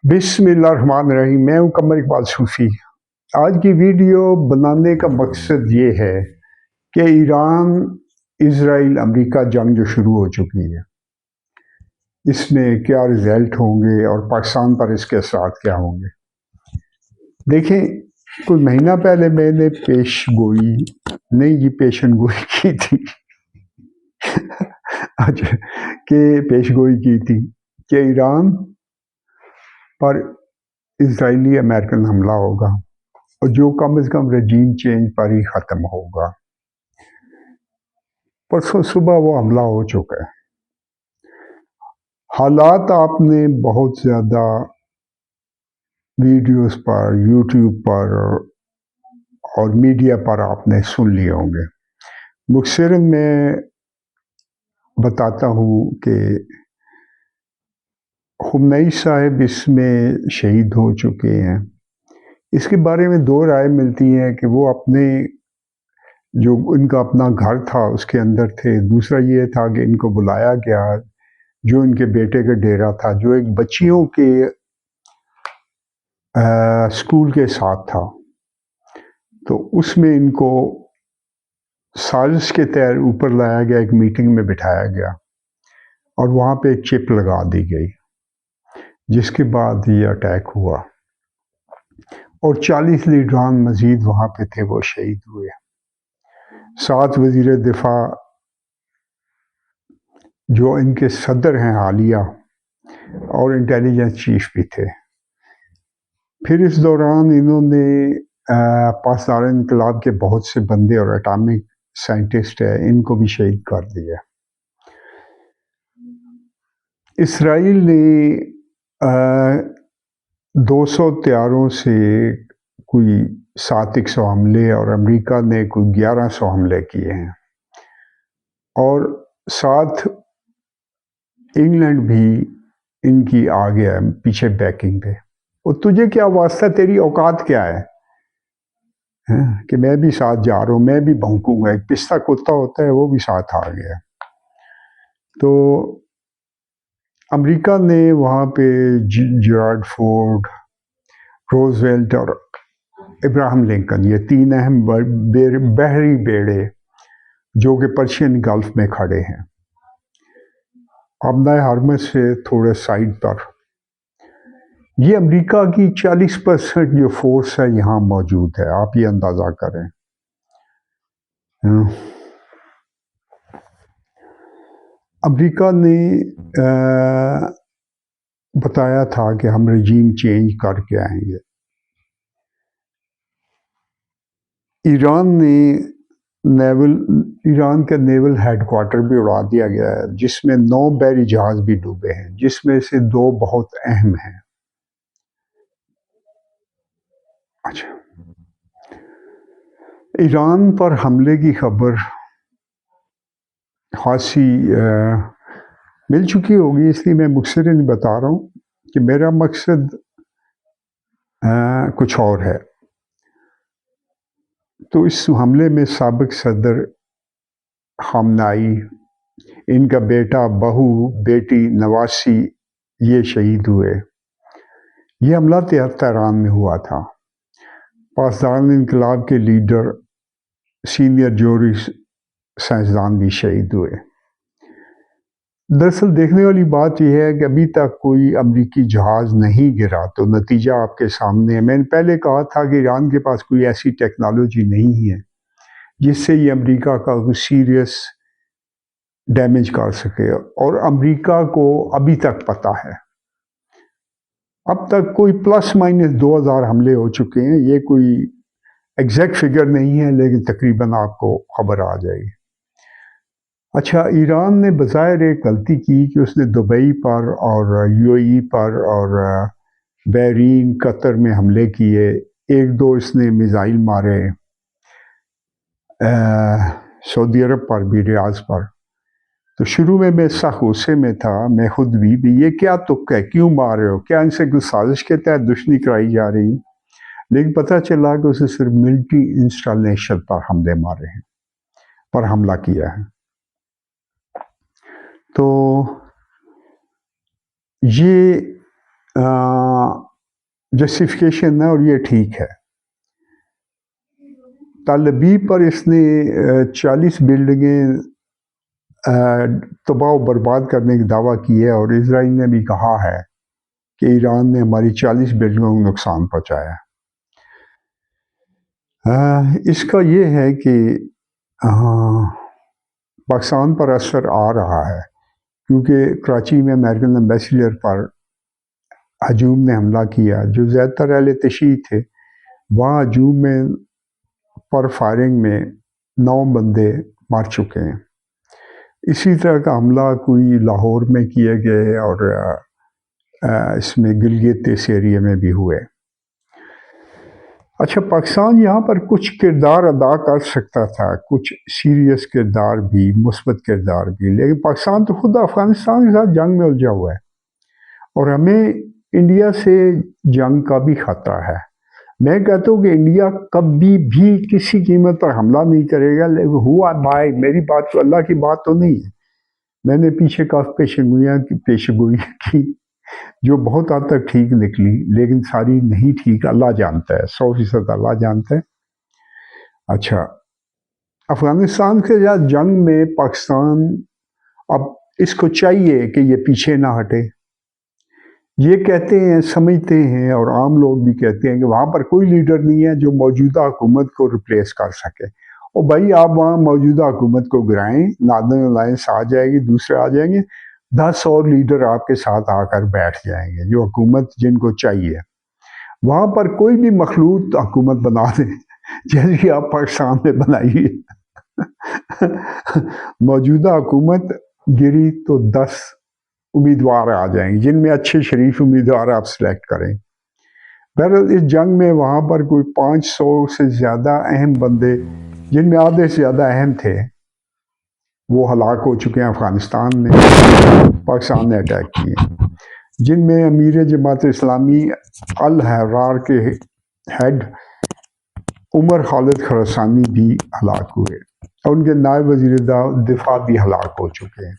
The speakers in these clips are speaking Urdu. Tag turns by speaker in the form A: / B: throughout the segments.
A: بسم اللہ الرحمن الرحیم۔ میں ہوں قمر اقبال صوفی۔ آج کی ویڈیو بنانے کا مقصد یہ ہے کہ ایران اسرائیل امریکہ جنگ جو شروع ہو چکی ہے، اس میں کیا رزلٹ ہوں گے اور پاکستان پر اس کے اثرات کیا ہوں گے۔ دیکھیں، کوئی مہینہ پہلے میں نے پیشن گوئی کی تھی پیش گوئی کی تھی کہ ایران پر اسرائیلی امریکن حملہ ہوگا اور جو کم از کم رجیم چینج پر ہی ختم ہوگا۔ پرسوں صبح وہ حملہ ہو چکا ہے۔ حالات آپ نے بہت زیادہ ویڈیوز پر، یوٹیوب پر اور میڈیا پر آپ نے سن لیے ہوں گے۔ مختصراً میں بتاتا ہوں کہ خمینی صاحب اس میں شہید ہو چکے ہیں۔ اس کے بارے میں دو رائے ملتی ہیں کہ وہ جو ان کا اپنا گھر تھا اس کے اندر تھے، دوسرا یہ تھا کہ ان کو بلایا گیا جو ان کے بیٹے کا ڈیرا تھا، جو ایک بچیوں کے اسکول کے ساتھ تھا، تو اس میں ان کو سازش کے تحت اوپر لایا گیا، ایک میٹنگ میں بٹھایا گیا اور وہاں پہ ایک چپ لگا دی گئی، جس کے بعد یہ اٹیک ہوا اور 40 لیڈران مزید وہاں پہ تھے، وہ شہید ہوئے۔ 7 وزیر دفاع جو ان کے صدر ہیں حالیہ اور انٹیلیجنس چیف بھی تھے۔ پھر اس دوران انہوں نے پاسدار انقلاب کے بہت سے بندے اور اٹامک سائنٹسٹ ہیں، ان کو بھی شہید کر دیا۔ اسرائیل نے 200 طیاروں سے کوئی 700 حملے اور امریکہ نے کوئی 1100 حملے کیے ہیں، اور ساتھ انگلینڈ بھی ان کی آ گیا پیچھے بیکنگ پہ۔ اور تجھے کیا واسطہ، تیری اوقات کیا ہے کہ میں بھی ساتھ جا رہا ہوں، میں بھی بھونکوں گا۔ ایک پستہ کتا ہوتا ہے، وہ بھی ساتھ آ گیا۔ تو امریکہ نے وہاں پہ جرارڈ فورڈ، روزویلٹ اور ابراہم لنکن، یہ 3 اہم بحری بیڑے جو کہ پرشین گلف میں کھڑے ہیں، آبنائے ہرمز سے تھوڑے سائڈ پر، یہ امریکہ کی 40% جو فورس ہے یہاں موجود ہے۔ آپ یہ اندازہ کریں۔ امریکہ نے بتایا تھا کہ ہم رجیم چینج کر کے آئیں گے۔ ایران کا نیول ہیڈ کوارٹر بھی اڑا دیا گیا ہے، جس میں 9 بحری جہاز بھی ڈوبے ہیں، جس میں سے 2 بہت اہم ہیں۔ اچھا، ایران پر حملے کی خبر خاصی مل چکی ہوگی، اس لیے میں مختصراً بتا رہا ہوں کہ میرا مقصد کچھ اور ہے۔ تو اس حملے میں سابق صدر خامنائی، ان کا بیٹا، بہو، بیٹی، نواسی یہ شہید ہوئے۔ یہ حملہ تہران میں ہوا تھا۔ پاسدار انقلاب کے لیڈر، سینئر جوہری سائنسدان بھی شہید ہوئے۔ دراصل دیکھنے والی بات یہ ہے کہ ابھی تک کوئی امریکی جہاز نہیں گرا، تو نتیجہ آپ کے سامنے ہے۔ میں نے پہلے کہا تھا کہ ایران کے پاس کوئی ایسی ٹیکنالوجی نہیں ہے جس سے یہ امریکہ کا کوئی سیریس ڈیمیج کر سکے، اور امریکہ کو ابھی تک پتہ ہے۔ اب تک کوئی پلس مائنس 2000 حملے ہو چکے ہیں۔ یہ کوئی ایگزیکٹ فگر نہیں ہے، لیکن تقریباً آپ کو خبر آ جائے گی۔ اچھا، ایران نے بظاہر ایک غلطی کی کہ اس نے دبئی پر اور UAE پر اور بحرین، قطر میں حملے کیے، 1-2 اس نے میزائل مارے، سعودی عرب پر بھی، ریاض پر۔ تو شروع میں سخت غصے میں تھا، میں خود بھی یہ کیا تک ہے، کیوں مار رہے ہو، کیا ان سے کوئی سازش کے تحت دشمنی کرائی جا رہی ہے؟ لیکن پتہ چلا کہ اسے صرف ملٹری انسٹالیشن پر حملے مارے ہیں، پر حملہ کیا ہے۔ تو یہ جسٹیفیکیشن ہے اور یہ ٹھیک ہے۔ تل ابیب پر اس نے 40 بلڈنگیں تباہ و برباد کرنے کی دعویٰ کی ہے، اور اسرائیل نے بھی کہا ہے کہ ایران نے ہماری 40 بلڈنگوں کو نقصان پہنچایا۔ اس کا یہ ہے کہ پاکستان پر اثر آ رہا ہے، کیونکہ کراچی میں امریکن ایمبیسیڈر پر ہجوم نے حملہ کیا، جو زیادہ تر اہل تشیع تھے۔ وہاں ہجوم میں پر فائرنگ میں 9 بندے مر چکے ہیں۔ اسی طرح کا حملہ کوئی لاہور میں کیے گئے، اور اس میں گلگت اس ایریے میں بھی ہوئے۔ اچھا، پاکستان یہاں پر کچھ کردار ادا کر سکتا تھا، کچھ سیریس کردار بھی، مثبت کردار بھی، لیکن پاکستان تو خود افغانستان کے ساتھ جنگ میں الجھا ہوا ہے، اور ہمیں انڈیا سے جنگ کا بھی خطرہ ہے۔ میں کہتا ہوں کہ انڈیا کبھی بھی کسی قیمت پر حملہ نہیں کرے گا، لیکن ہوا بھائی، میری بات تو اللہ کی بات تو نہیں ہے۔ میں نے پیچھے کافی پیشگوئی کی جو بہت حد تک ٹھیک نکلی، لیکن ساری نہیں ٹھیک، اللہ جانتا ہے، 100% اللہ جانتا ہے۔ اچھا، افغانستان کے ساتھ جنگ میں پاکستان اب اس کو چاہیے کہ یہ پیچھے نہ ہٹے۔ یہ کہتے ہیں، سمجھتے ہیں، اور عام لوگ بھی کہتے ہیں کہ وہاں پر کوئی لیڈر نہیں ہے جو موجودہ حکومت کو ریپلیس کر سکے۔ اور بھائی، آپ وہاں موجودہ حکومت کو گرائیں، ناردرن الائنس آ جائے گی، دوسرے آ جائیں گے، 10 اور لیڈر آپ کے ساتھ آ کر بیٹھ جائیں گے جو حکومت جن کو چاہیے۔ وہاں پر کوئی بھی مخلوط حکومت بنا دیں جیسے آپ پاکستان میں بنائیے۔ موجودہ حکومت گری تو 10 امیدوار آ جائیں گے، جن میں اچھے شریف امیدوار آپ سلیکٹ کریں۔ بہرحال اس جنگ میں وہاں پر کوئی 500 سے زیادہ اہم بندے، جن میں آدھے سے زیادہ اہم تھے، وہ ہلاک ہو چکے ہیں افغانستان میں، پاکستان نے اٹیک کیے، جن میں امیر جماعت اسلامی الحرار کے ہیڈ عمر خالد خراسانی بھی ہلاک ہوئے، اور ان کے نائب وزیر دفاع بھی ہلاک ہو چکے ہیں۔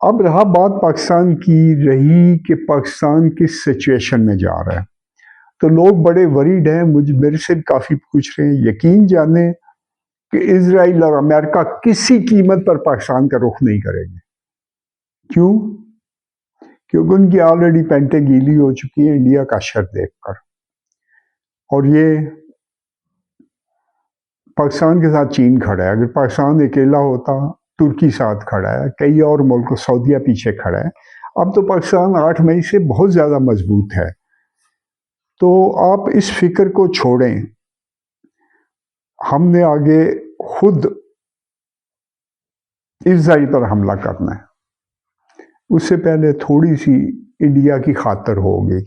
A: اب رہا بات پاکستان کی، رہی کہ پاکستان کس سچویشن میں جا رہا ہے، تو لوگ بڑے وریڈ ہیں، میرے سے کافی پوچھ رہے ہیں۔ یقین جانیں کہ اسرائیل اور امریکہ کسی قیمت پر پاکستان کا رخ نہیں کریں گے۔ کیوں؟ کیونکہ ان کی آلریڈی پینٹیں گیلی ہو چکی ہیں انڈیا کا شر دیکھ کر، اور یہ پاکستان کے ساتھ چین کھڑا ہے۔ اگر پاکستان اکیلا ہوتا، ترکی ساتھ کھڑا ہے، کئی اور ملک، سعودیہ پیچھے کھڑا ہے۔ اب تو پاکستان 8 مئی سے بہت زیادہ مضبوط ہے۔ تو آپ اس فکر کو چھوڑیں، ہم نے آگے خود اسرائیل پر حملہ کرنا ہے۔ اس سے پہلے تھوڑی سی انڈیا کی خاطر ہوگی،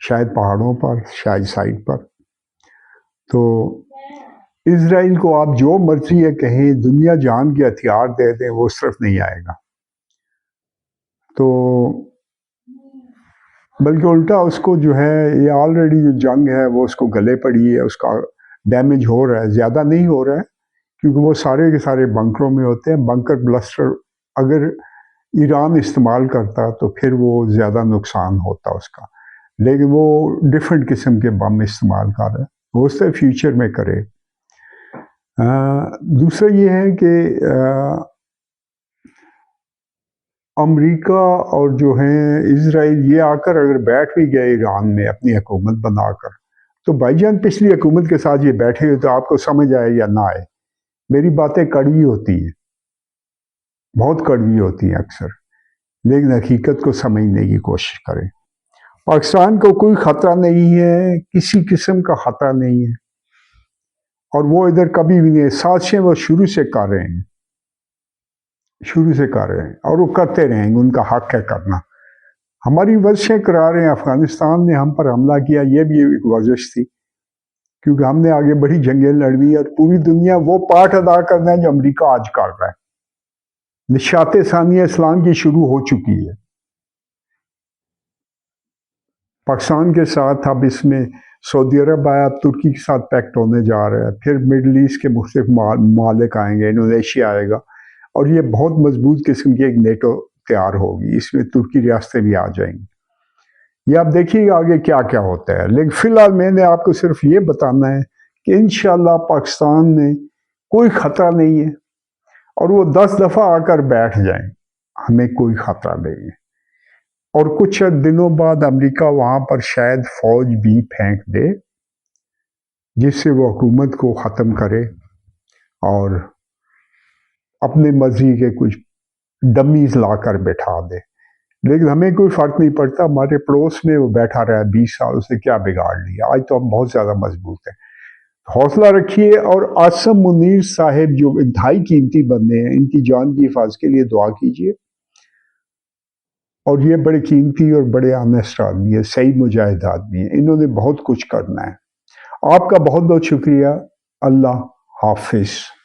A: شاید پہاڑوں پر، شاید سائڈ پر۔ تو اسرائیل کو آپ جو مرضی ہے کہیں، دنیا جہان کے ہتھیار دے دیں، وہ اس طرف نہیں آئے گا۔ تو بلکہ الٹا اس کو جو ہے، یہ آلریڈی جو جنگ ہے وہ اس کو گلے پڑی ہے، اس کا ڈیمیج ہو رہا ہے، زیادہ نہیں ہو رہا ہے کیونکہ وہ سارے کے سارے بنکروں میں ہوتے ہیں۔ بنکر بلسٹر اگر ایران استعمال کرتا تو پھر وہ زیادہ نقصان ہوتا اس کا، لیکن وہ ڈیفرنٹ قسم کے بم استعمال کر رہے ہیں، ہو سکتا ہے فیوچر میں کرے۔ دوسرا یہ ہے کہ امریکہ اور جو ہیں اسرائیل، یہ آ کر اگر بیٹھ بھی گئے ایران میں اپنی حکومت بنا کر، تو بھائی جان پچھلی حکومت کے ساتھ یہ بیٹھے ہوئے، تو آپ کو سمجھ آئے یا نہ آئے، میری باتیں کڑوی ہوتی ہیں، بہت کڑوی ہوتی ہیں اکثر، لیکن حقیقت کو سمجھنے کی کوشش کریں۔ پاکستان کو کوئی خطرہ نہیں ہے، کسی قسم کا خطرہ نہیں ہے، اور وہ ادھر کبھی بھی نہیں، سازشیں وہ شروع سے کر رہے ہیں، اور وہ کرتے رہیں گے، ان کا حق ہے کرنا۔ ہماری ورزشیں کرا رہے ہیں، افغانستان نے ہم پر حملہ کیا، یہ بھی ایک ورزش تھی، کیونکہ ہم نے آگے بڑی جنگیں لڑنی، اور پوری دنیا وہ پارٹ ادا کرنا ہے جو امریکہ آج کر رہا ہے۔ نشاط ثانیہ اسلام کی شروع ہو چکی ہے پاکستان کے ساتھ، اب اس میں سعودی عرب آیا، ترکی کے ساتھ پیکٹ ہونے جا رہا ہے، پھر مڈل ایسٹ کے مختلف ممالک آئیں گے، انڈونیشیا آئے گا، اور یہ بہت مضبوط قسم کی ایک نیٹو تیار ہوگی، اس میں ترکی ریاستیں بھی آ جائیں گی۔ یہ آپ دیکھیے آگے کیا کیا ہوتا ہے، لیکن فی الحال میں نے آپ کو صرف یہ بتانا ہے کہ انشاءاللہ پاکستان میں کوئی خطرہ نہیں ہے، اور وہ 10 دفعہ آ کر بیٹھ جائیں، ہمیں کوئی خطرہ نہیں ہے۔ اور کچھ دنوں بعد امریکہ وہاں پر شاید فوج بھی پھینک دے، جس سے وہ حکومت کو ختم کرے اور اپنے مرضی کے کچھ ڈمیز لا کر بٹھا دے۔ لیکن ہمیں کوئی فرق نہیں پڑتا، ہمارے پڑوس میں وہ بیٹھا رہا ہے 20 سال، اسے کیا بگاڑ لیا؟ آج تو ہم بہت زیادہ مضبوط ہیں۔ حوصلہ رکھیے، اور عاصم منیر صاحب جو انتہائی قیمتی بندے ہیں، ان کی جان کی حفاظت کے لیے دعا کیجیے۔ اور یہ بڑے قیمتی اور بڑے آنیسٹ آدمی ہے، صحیح مجاہد آدمی ہے، انہوں نے بہت کچھ کرنا ہے۔ آپ کا بہت بہت شکریہ۔ اللہ حافظ۔